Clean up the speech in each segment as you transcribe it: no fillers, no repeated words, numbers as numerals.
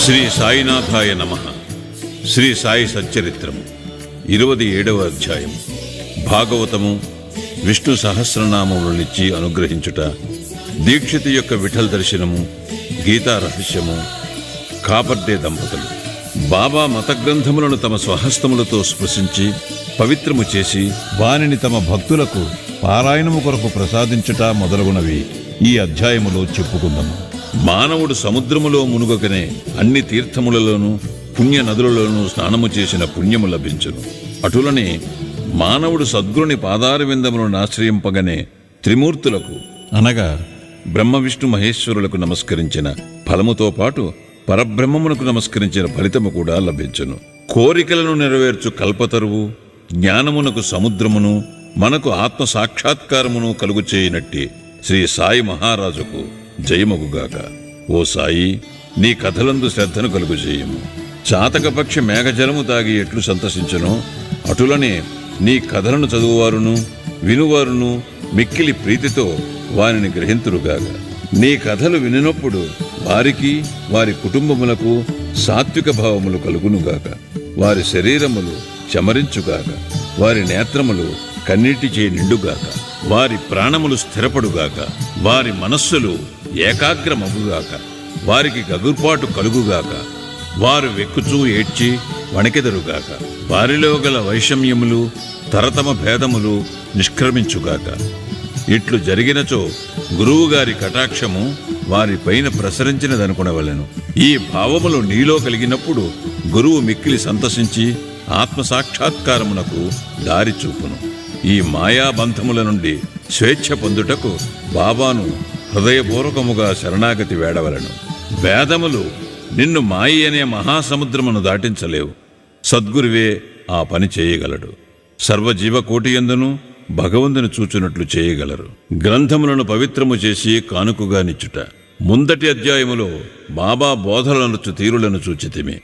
శ్రీ సాయినాథాయ నమః. శ్రీ సాయి సచ్చరిత్రము 27వ అధ్యాయం. భాగవతము విష్ణు సహస్రనామములనిచ్చి అనుగ్రహించుట, దీక్షితు యొక్క విఠల్ దర్శనము, గీతా రహస్యము, కాపర్డే దంపతులు. బాబా మత గ్రంథములను తమ స్వహస్తములతో స్పృశించి పవిత్రము చేసి వానిని తమ భక్తులకు పారాయణము కొరకు ప్రసాదించుట మొదలగునవి ఈ అధ్యాయములో చెప్పుకుందాము. మానవుడు సముద్రములో మునుగకనే అన్ని తీర్థములలోనూ పుణ్య నదులలోనూ స్నానము చేసిన పుణ్యము లభించును. అటులనే మానవుడు సద్గురుని పాదారవిందములను ఆశ్రయింపగనే త్రిమూర్తులకు అనగా బ్రహ్మ విష్ణు మహేశ్వరులకు నమస్కరించిన ఫలముతో పాటు పరబ్రహ్మమునకు నమస్కరించిన ఫలితము కూడా లభించును. కోరికలను నెరవేర్చు కల్పతరువు, జ్ఞానమునకు సముద్రమును, మనకు ఆత్మ సాక్షాత్కారమును కలుగు చేయనట్టి శ్రీ సాయి మహారాజుకు జయమగుగాక. ఓ సాయి, నీ కథలందు శ్రద్ధను కలుగు చేయము. చాతకపక్షి మేఘజలము తాగి ఎట్లు సంతసించునో అటులనే నీ కథలను చదువువారును వినువారును మిక్కిలి ప్రీతితో వారిని గ్రహింతురుగాక. నీ కథలు వినినప్పుడు వారికి వారి కుటుంబములకు సాత్విక భావములు కలుగునుగాక. వారి శరీరములు చమరించుగాక. వారి నేత్రములు కన్నీటిచే నిండుగాక. వారి ప్రాణములు స్థిరపడుగాక. వారి మనస్సులు ఏకాగ్రమగుగాక. వారికి గగుర్పాటు కలుగుగాక. వారు వెక్కుచూ ఏడ్చి వణకెదరుగాక. వారిలో గల వైషమ్యములు తరతమ భేదములు నిష్క్రమించుగాక. ఇట్లు జరిగినచో గురువుగారి కటాక్షము వారిపైన ప్రసరించినదనుకునవలెను. ఈ భావములు నీలో కలిగినప్పుడు గురువు మిక్కిలి సంతసించి ఆత్మసాక్షాత్కారమునకు దారి చూపును. ఈ మాయాబంధముల నుండి స్వేచ్ఛ పొందుటకు బాబాను హృదయపూర్వకముగా శరణాగతి వేడవలను. వేదములు నిన్ను మాయి అనే మహాసముద్రమును దాటించలేవు. సద్గురువే ఆ పని చేయగలడు. సర్వజీవకోటియందును భగవంతుని చూచునట్లు చేయగలరు. గ్రంథములను పవిత్రము చేసి కానుకగా నిచ్చుట. ముందటి అధ్యాయములో బాబా బోధనలనుచు తీరులను చూచితిమి.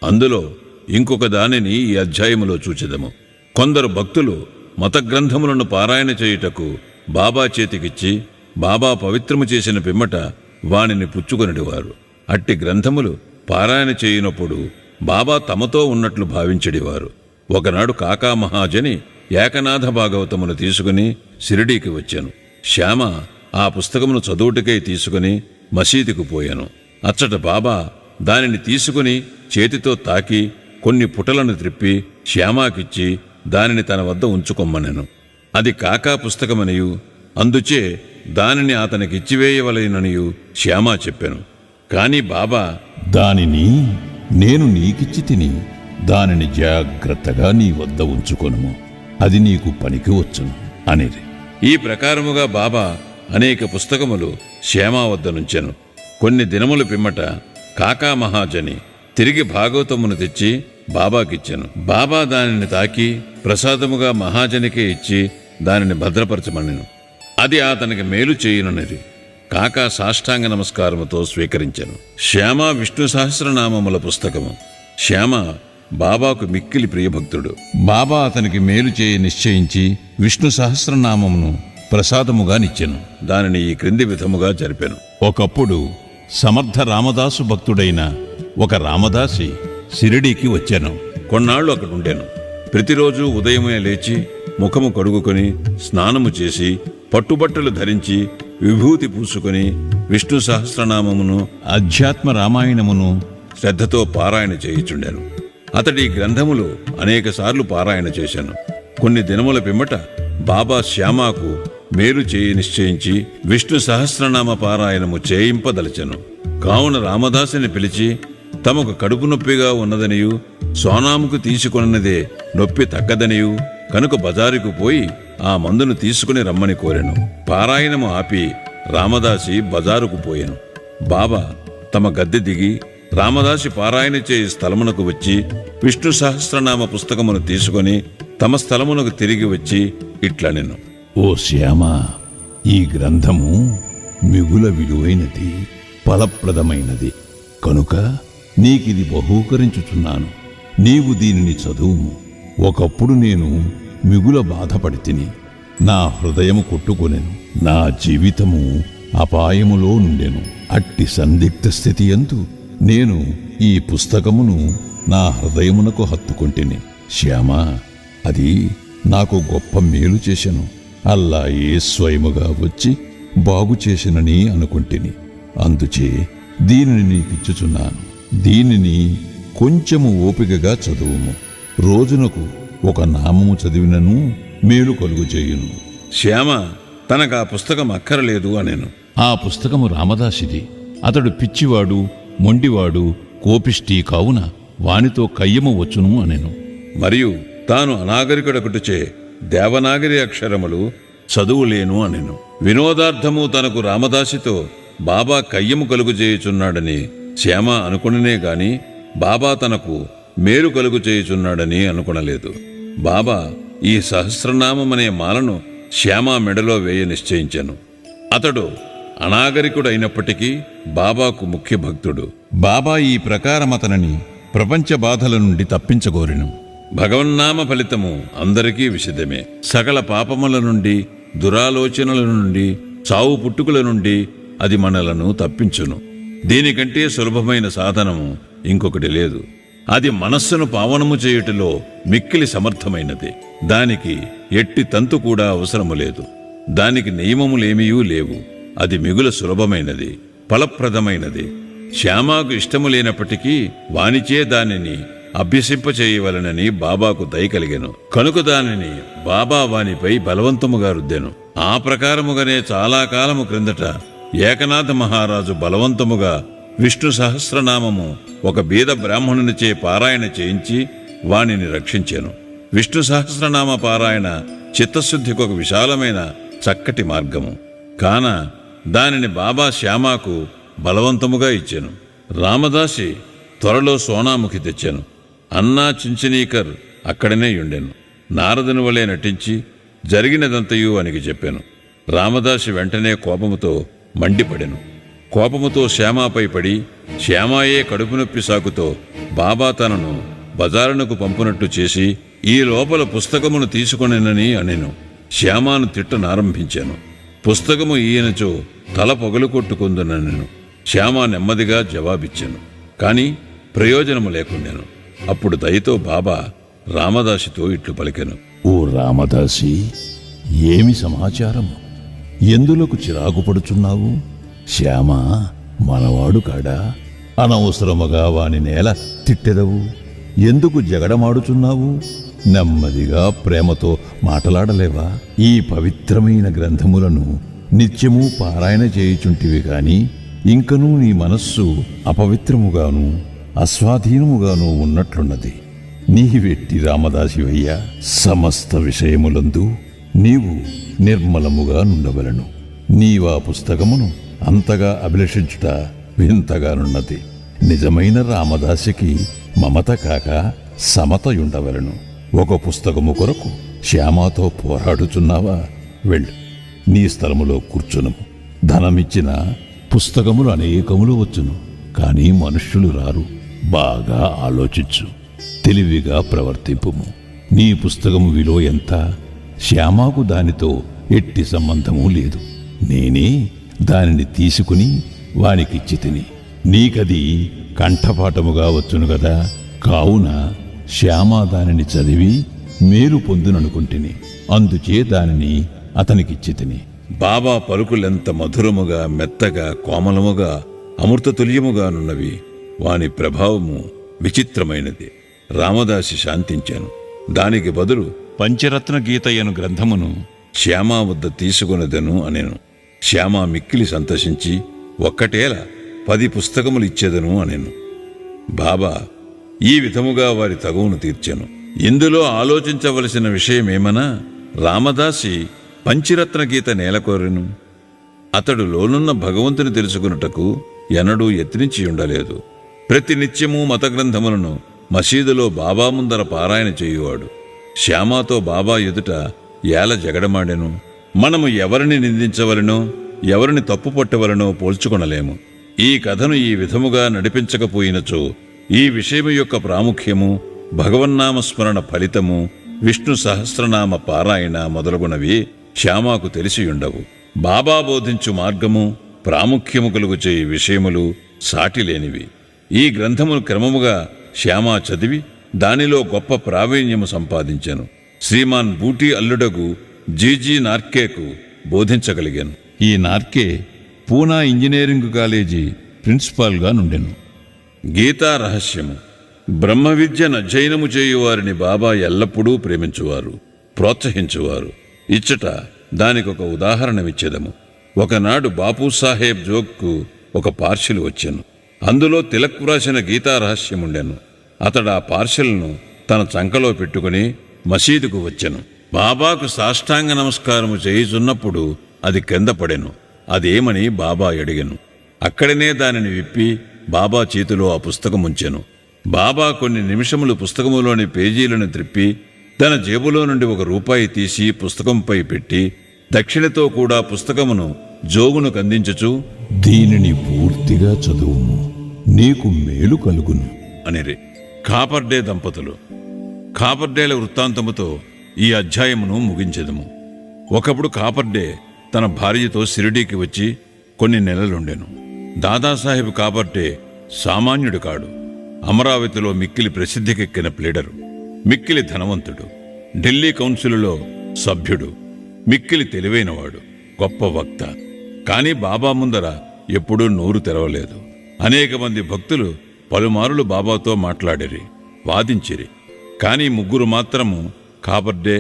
అందులో ఇంకొక దానిని ఈ అధ్యాయములో చూచెదము. కొందరు భక్తులు మత గ్రంథములను పారాయణ చేయుటకు బాబా చేతికిచ్చి బాబా పవిత్రము చేసిన పిమ్మట వానిని పుచ్చుకొనిడివారు. అట్టి గ్రంథములు పారాయణ చేయునప్పుడు బాబా తమతో ఉన్నట్లు భావించడివారు. ఒకనాడు కాకా మహాజని ఏకనాథ భాగవతమును తీసుకుని షిరిడీకి వచ్చాను. శ్యామ ఆ పుస్తకమును చదువుటకై తీసుకుని మసీదుకు పోయాను. అచ్చట బాబా దానిని తీసుకుని చేతితో తాకి కొన్ని పుటలను త్రిప్పి శ్యామాకిచ్చి దానిని తన వద్ద ఉంచుకొమ్మనెను. అది కాకా పుస్తకమనియు అందుచే దానిని అతనికిచ్చివేయవలెననియు శ్యామా చెప్పెను. కాని బాబా, దానిని నేను నీకిచ్చి తిని దానిని జాగ్రత్తగా నీ వద్ద ఉంచుకొనుము, అది నీకు పనికి వచ్చును అనేది. ఈ ప్రకారముగా బాబా అనేక పుస్తకములు శ్యామా వద్ద నుంచెను. కొన్ని దినముల పిమ్మట కాకా మహాజని తిరిగి భాగవతమును తెచ్చి బాబాకిచ్చెను. బాబా దానిని తాకి ప్రసాదముగా మహాజనికే ఇచ్చి దానిని భద్రపరచమనెను. అది అతనికి మేలు చేయుననిది. కాకా సాష్టాంగ నమస్కారముతో స్వీకరించెను. శ్యామ విష్ణు సహస్రనామముల పుస్తకము. శ్యామ బాబాకు మిక్కిలి ప్రియభక్తుడు. బాబా అతనికి మేలు చేయ నిశ్చయించి విష్ణు సహస్రనామమును ప్రసాదముగా నిచ్చెను. దానిని ఈ క్రింది విధముగా జరిపెను. ఒకప్పుడు సమర్థ రామదాసు భక్తుడైన ఒక రామదాసి షిరిడీకి వచ్చాను. కొన్నాళ్లు అక్కడుండెను. ప్రతిరోజు ఉదయమే లేచి ముఖము కడుగుకొని స్నానము చేసి పట్టుబట్టలు ధరించి విభూతి పూసుకొని విష్ణు సహస్రనామమును అధ్యాత్మ రామాయణమును శ్రద్ధతో పారాయణ చేయుచుండెను. అతడి గ్రంథములు అనేకసార్లు పారాయణ చేశాను. కొన్ని దినముల పిమ్మట బాబా శ్యామాకు మేలు చేయి నిశ్చయించి విష్ణు సహస్రనామ పారాయణము చేయింపదలచెను. కావున రామదాసుని పిలిచి తమకు కడుపు నొప్పిగా ఉన్నదనియు సోనాముకు తీసుకొన్నదే నొప్పి తగ్గదనియు కనుక బజారుకు పోయి ఆ మందును తీసుకుని రమ్మని కోరెను. పారాయణము ఆపి రామదాసి బజారుకు పోయెను. బాబా తమ గద్దె దిగి రామదాసి పారాయణ చేయి స్థలమునకు వచ్చి విష్ణు సహస్రనామ పుస్తకమును తీసుకుని తమ స్థలమునకు తిరిగి వచ్చి ఇట్లనెను. ఓ శ్యామ, ఈ గ్రంథము మిగుల విలువైనది, ఫలప్రదమైనది కనుక నీకిది బహూకరించుచున్నాను. నీవు దీనిని చదువుము. ఒకప్పుడు నేను మిగుల బాధపడి తిని నా హృదయము కొట్టుకొనెను. నా జీవితము అపాయములో నుండెను. అట్టి సందిగ్ధ స్థితి యందు నేను ఈ పుస్తకమును నా హృదయమునకు హత్తుకొంటిని. శ్యామా, అది నాకు గొప్ప మేలు చేసెను. అల్లాయే స్వయముగా వచ్చి బాగు చేసినని అనుకుంటిని. అందుచే దీనిని నీకిచ్చుచున్నాను. దీనిని కొంచెము ఓపికగా చదువుము. రోజునకు ఒక నామము చదివినను మేలు కలుగు చేయును. శ్యామ తనకు ఆ పుస్తకం అక్కరలేదు అనేను. ఆ పుస్తకము రామదాసిది. అతడు పిచ్చివాడు, మొండివాడు, కోపిష్టి కావున వానితో కయ్యము వచ్చును అనెను. మరియు తాను అనాగరికుడొకటిచే దేవనాగరి అక్షరములు చదువులేను అనెను. వినోదార్థము తనకు రామదాసితో బాబా కయ్యము కలుగు చేయుచున్నాడని శ్యామ అనుకుననే గాని బాబా తనకు మేలు కలుగు చేయుచున్నాడని అనుకునలేదు. బాబా ఈ సహస్రనామమనే మాలను శ్యామ మెడలో వేయ నిశ్చయించెను. అతడు అనాగరికుడైనప్పటికీ బాబాకు ముఖ్య భక్తుడు. బాబా ఈ ప్రకారం అతనిని ప్రపంచ బాధల నుండి తప్పించగోరెను. భగవన్నామ ఫలితము అందరికీ విషిదమే. సకల పాపముల నుండి, దురాలోచనల నుండి, చావు పుట్టుకుల నుండి అది మనలను తప్పించును. దీనికంటే సులభమైన సాధనము ఇంకొకటి లేదు. అది మనస్సును పావనము చేయుటలో మిక్కిలి సమర్థమైనది. దానికి ఎట్టి తంతు కూడా అవసరము లేదు. దానికి నియమములేమీయూ లేవు. అది మిగుల సులభమైనది, ఫలప్రదమైనది. శ్యామాకు ఇష్టము లేనప్పటికీ వానిచే దానిని అభ్యసింపచేయవలనని బాబాకు దయ కలిగెను. కనుక దానిని బాబా వానిపై బలవంతముగా రుద్దెను. ఆ ప్రకారముగానే చాలా కాలము క్రిందట ఏకనాథ మహారాజు బలవంతముగా విష్ణు సహస్రనామము ఒక బీద బ్రాహ్మణునిచే పారాయణ చేయించి వానిని రక్షించెను. విష్ణు సహస్రనామ పారాయణ చిత్తశుద్ధికి ఒక విశాలమైన చక్కటి మార్గము. కాన దానిని బాబా శ్యామాకు బలవంతముగా ఇచ్చెను. రామదాసి త్వరలో సోనాముఖి తెచ్చెను. అన్నా చించనీకర్ అక్కడనే ఉండెను. నారదుని వలె నటించి జరిగినదంతయు అనికి చెప్పాను. రామదాసి వెంటనే కోపముతో మండిపడెను. కోపముతో శ్యామాపై పడి శ్యామాయే కడుపు నొప్పి సాకుతో బాబా తనను బజారునకు పంపునట్టు చేసి ఈ లోపల పుస్తకమును తీసుకొనెనని అనెను. శ్యామాను తిట్టనారంభించాను. పుస్తకము ఈయనచో తల పొగలు కొట్టుకుందునెను. శ్యామ నెమ్మదిగా జవాబిచ్చాను. కాని ప్రయోజనము లేకుండాను. అప్పుడు దయతో బాబా రామదాసితో ఇట్లు పలికెను. ఓ రామదాసి, ఏమి సమాచారము? ఎందులకు చిరాకు పడుచున్నావు? శ్యామ మనవాడు కాడా? అనవసరముగా వాని నేల తిట్టెదవు. ఎందుకు జగడమాడుచున్నావు? నెమ్మదిగా ప్రేమతో మాటలాడలేవా? ఈ పవిత్రమైన గ్రంథములను నిత్యము పారాయణ చేయుచుంటివి గాని ఇంకనూ నీ మనస్సు అపవిత్రముగాను అస్వాధీనముగాను ఉన్నట్లున్నది. నీ వెట్టి రామదాసివయ్యా, సమస్త విషయములందు నీవు నిర్మలముగా నుండవలను. నీవా పుస్తకమును అంతగా అభిలషించుట వింతగానున్నది. నిజమైన రామదాసికి మమత కాక సమతయుండవలను. ఒక పుస్తకము కొరకు శ్యామాతో పోరాడుచున్నావా? వెళ్ళు, నీ స్థలములో కూర్చునుము. ధనమిచ్చిన పుస్తకములు అనేకములు వచ్చును, కానీ మనుష్యులు రారు. బాగా ఆలోచించు, తెలివిగా ప్రవర్తింపుము. నీ పుస్తకము విలువ ఎంత? శ్యామాకు దానితో ఎట్టి సంబంధము లేదు. నేనే దానిని తీసుకుని వానికిచ్చి తిని, నీకది కంఠపాఠముగా వచ్చును గదా. కావున శ్యామ దానిని చదివి మేలు పొందుననుకుంటుని, అందుచే దానిని అతనికిచ్చి తిని. బాబా పలుకులెంత మధురముగా, మెత్తగా, కోమలముగా, అమృతతుల్యముగానున్నవి. వాని ప్రభావము విచిత్రమైనది. రామదాసి శాంతించాను. దానికి బదులు పంచరత్న గీతయ్యను గ్రంథమును శ్యామా వద్ద తీసుకొనదెను అనెను. శ్యామ మిక్కిలి సంతోషించి ఒక్కటేలా 10 పుస్తకములు ఇచ్చేదను అనెను. బాబా ఈ విధముగా వారి తగువును తీర్చెను. ఇందులో ఆలోచించవలసిన విషయమేమనా, రామదాసి పంచరత్న గీత నేలకోరెను. అతడు లోనున్న భగవంతుని తెలుసుకున్నటకు ఎన్నడూ యత్నించి ఉండలేదు. ప్రతి నిత్యము మత గ్రంథములను మసీదులో బాబా ముందర పారాయణ చేయువాడు. శ్యామాతో బాబా ఎదుట ఏల జగడమాడెను. మనము ఎవరిని నిందించవలనో, ఎవరిని తప్పు పట్టవలనో పోల్చుకొనలేము. ఈ కథను ఈ విధముగా నడిపించకపోయినచో ఈ విషయము యొక్క ప్రాముఖ్యము, భగవన్నామస్మరణ ఫలితము, విష్ణు సహస్రనామ పారాయణ మొదలగునవి శ్యామాకు తెలిసియుండవు. బాబా బోధించు మార్గము, ప్రాముఖ్యము కలుగు చేయి విషయములు సాటిలేనివి. ఈ గ్రంథమును క్రమముగా శ్యామ చదివి దానిలో గొప్ప ప్రావీణ్యము సంపాదించాను. శ్రీమాన్ బూటీ అల్లుడగు జీజీ నార్కేకు బోధించగలిగాను. ఈ నార్కే పూనా ఇంజనీరింగ్ కాలేజీ ప్రిన్సిపాల్గా నుండెను. గీతా రహస్యము. బ్రహ్మ విద్యను అధ్యయనము చేయువారిని బాబా ఎల్లప్పుడూ ప్రేమించువారు, ప్రోత్సహించువారు. ఇచ్చట దానికొక ఉదాహరణమిచ్చేదము. ఒకనాడు బాపూసాహెబ్ జోగ్కు ఒక పార్సిల్ వచ్చెను. అందులో తిలక్ వ్రాసిన గీతా రహస్యముండెను. అతడు ఆ పార్సిల్ను తన చంకలో పెట్టుకుని మసీదుకు వచ్చెను. బాబాకు సాష్టాంగ నమస్కారము చేయుచున్నప్పుడు అది కింద పడెను. అదేమని బాబా అడిగెను. అక్కడనే దానిని విప్పి బాబా చేతిలో ఆ పుస్తకం ఉంచెను. బాబా కొన్ని నిమిషములు పుస్తకములోని పేజీలను త్రిప్పి తన జేబులో నుండి ₹1 తీసి పుస్తకంపై పెట్టి దక్షిణతో కూడా పుస్తకమును జోగును కందించుచు, దీనిని పూర్తిగా చదువుము, నీకు మేలు కలుగును అనిరి. కాపర్డే దంపతులు. కాపర్డేల వృత్తాంతముతో ఈ అధ్యాయమును ముగించెదము. ఒకప్పుడు కాపర్డే తన భార్యతో షిరిడీకి వచ్చి కొన్ని నెలలుండెను. దాదాసాహెబ్ కాపర్డే సామాన్యుడు కాడు. అమరావతిలో మిక్కిలి ప్రసిద్ధికెక్కిన ప్లీడరు. మిక్కిలి ధనవంతుడు. ఢిల్లీ కౌన్సిలులో సభ్యుడు. మిక్కిలి తెలివైనవాడు. గొప్ప వక్త. కాని బాబా ముందర ఎప్పుడూ నోరు తెరవలేదు. అనేక మంది భక్తులు పలుమారులు బాబాతో మాట్లాడిరి, వాదించిరి. కాని 3 మాత్రము కాపర్డే,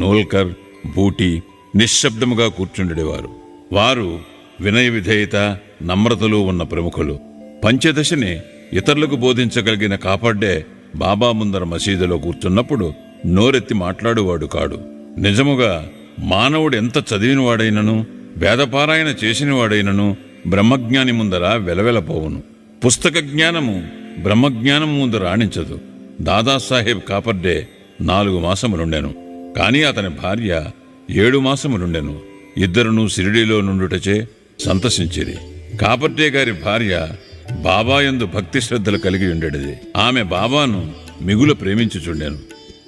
నోల్కర్, బూటీ నిశ్శబ్దముగా కూర్చుండేవారు. వారు వినయ విధేయత, నమ్రతలు ఉన్న ప్రముఖులు. పంచదశని ఇతరులకు బోధించగలిగిన కాపర్డే బాబా ముందర మసీదులో కూర్చున్నప్పుడు నోరెత్తి మాట్లాడువాడు కాడు. నిజముగా మానవుడు ఎంత చదివినవాడైనను, వేదపారాయణ చేసినవాడైనను బ్రహ్మజ్ఞాని ముందర వెలవెలపోవును. పుస్తక జ్ఞానము బ్రహ్మజ్ఞానము ముందు రాణించదు. దాదాసాహెబ్ కాపర్డే 4 మాసములుండెను. కాని అతని భార్య 7 మాసములుండెను. ఇద్దరునూ షిరిడీలో నుండుటచే సంతసించిరి. కాపర్డే గారి భార్య బాబాయందు భక్తి శ్రద్ధలు కలిగి ఉండేది. ఆమె బాబాను మిగులు ప్రేమించుచుండెను.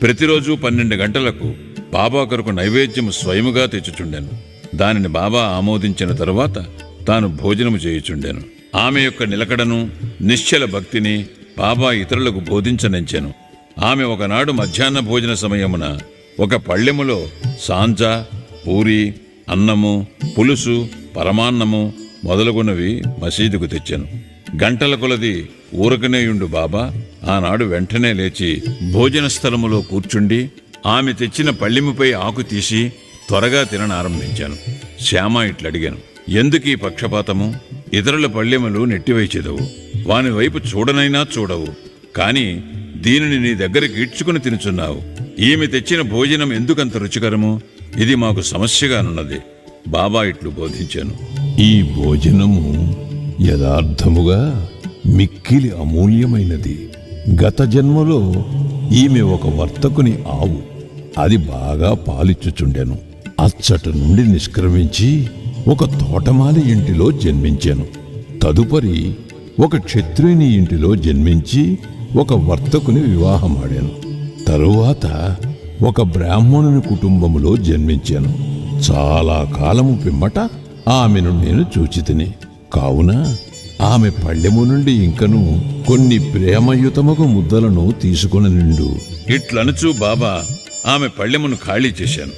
ప్రతిరోజు 12 గంటలకు బాబా కొరకు నైవేద్యము స్వయముగా తెచ్చుచుండెను. దానిని బాబా ఆమోదించిన తరువాత తాను భోజనము చేయుచుండెను. ఆమె యొక్క నిలకడను, నిశ్చల భక్తిని బాబా ఇతరులకు బోధించనించెను. ఆమె ఒకనాడు మధ్యాహ్న భోజన సమయమున ఒక పళ్ళెములో సాంజా, పూరి, అన్నము, పులుసు, పరమాన్నము మొదలుగున్నవి మసీదుకు తెచ్చెను. గంటల కొలది ఊరకనేయుండు బాబా ఆనాడు వెంటనే లేచి భోజన స్థలములో కూర్చుండి ఆమె తెచ్చిన పళ్ళెముపై ఆకు తీసి త్వరగా తిననారంభించాను. శ్యామ ఇట్లడిగాను, ఎందుకీ పక్షపాతము? ఇతరుల పళ్ళెములు నెట్టివేచెదవు, వాని వైపు చూడనైనా చూడవు. కాని దీనిని నీ దగ్గరికి ఈడ్చుకుని తినుచున్నావు. ఈమె తెచ్చిన భోజనం ఎందుకంత రుచికరము? ఇది మాకు సమస్యగానున్నది. బాబా ఇట్లు బోధించాను. ఈ భోజనము యథార్థముగా మిక్కిలి అమూల్యమైనది. గత జన్మలో ఈమె ఒక వర్తకుని ఆవు. అది బాగా పాలిచ్చుచుండెను. అచ్చట నుండి నిష్క్రమించి ఒక తోటమాలి ఇంటిలో జన్మించాను. తదుపరి ఒక క్షత్రియుని ఇంటిలో జన్మించి ఒక వర్తకుని వివాహమాడాను. తరువాత ఒక బ్రాహ్మణుని కుటుంబములో జన్మించాను. చాలా కాలము పిమ్మట ఆమెను నేను చూచితిని. కావున ఆమె పళ్ళెము నుండి ఇంకను కొన్ని ప్రేమయుతముగు ముద్దలను తీసుకుని నిండు. ఇట్లనుచూ బాబా ఆమె పళ్ళెమును ఖాళీ చేశాను.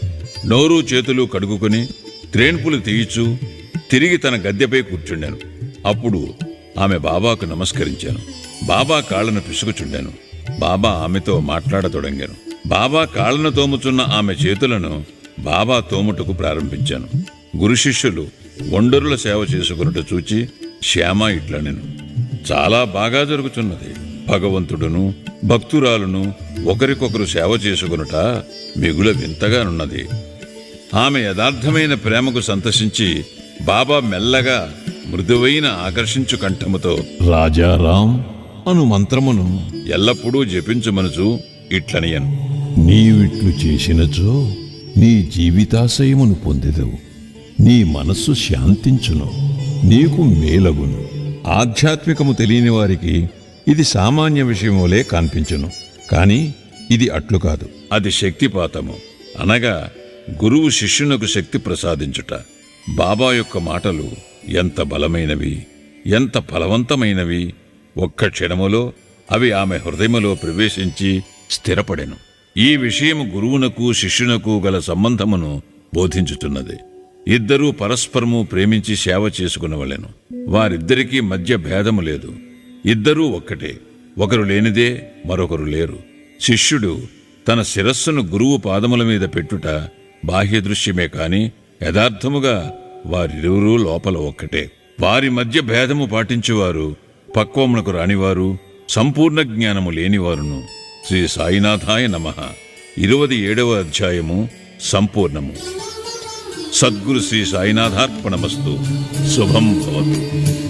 నోరు చేతులు కడుగుకుని త్రేన్పులు తీయిచూ తిరిగి తన గద్దెపై కూర్చుండాను. అప్పుడు ఆమె బాబాకు నమస్కరించాను. బాబా కాళ్లను పిసుకుచుండాను. బాబా ఆమెతో మాట్లాడతొడంగాను. బాబా కాళ్లను తోముచున్న ఆమె చేతులను బాబా తోముటకు ప్రారంభించాను. గురు శిష్యులు ఒండరుల సేవ చేసుకున్నట్టు చూచి శ్యామ ఇట్లనెను, చాలా బాగా జరుగుచున్నది. భగవంతుడును భక్తురాలును ఒకరికొకరు సేవ చేసుకునుట మిగుల వింతగానున్నది. ఆమె యథార్థమైన ప్రేమకు సంతసించి బాబా మెల్లగా మృదువైన ఆకర్షించు కంఠముతో రాజారాం అను మంత్రమును ఎల్లప్పుడూ జపించుమనుచు ఇట్లనియను, నీవిట్లు చేసినచో నీ జీవితాశయమును పొందెదవు. నీ మనస్సు శాంతించును, నీకు మేలగును. ఆధ్యాత్మికము తెలియని వారికి ఇది సామాన్య విషయములే కనిపించును. కాని ఇది అట్లు కాదు. అది శక్తిపాతము, అనగా గురువు శిష్యునకు శక్తి ప్రసాదించుట. బాబా యొక్క మాటలు ఎంత బలమైనవి, ఎంత ఫలవంతమైనవి, ఒక్క క్షణములో అవి ఆమె హృదయములో ప్రవేశించి స్థిరపడెను. ఈ విషయం గురువునకు శిష్యునకు గల సంబంధమును బోధించుతున్నది. ఇద్దరూ పరస్పరము ప్రేమించి సేవ చేసుకునవలెను. వారిద్దరికీ మధ్య భేదము లేదు. ఇద్దరూ ఒక్కటే. ఒకరు లేనిదే మరొకరు లేరు. శిష్యుడు తన శిరస్సును గురువు పాదముల మీద పెట్టుట బాహ్య దృశ్యమే కాని యథార్థముగా వారిరువురూ లోపల ఒక్కటే. వారి మధ్య భేదము పాటించువారు పక్వమునకు రానివారు, సంపూర్ణ జ్ఞానము లేనివారును. శ్రీ సాయినాథాయ నమః. 27వ అధ్యాయము సంపూర్ణము. సద్గురు శ్రీ సాయినాథార్పణమస్తు. శుభం భవతు.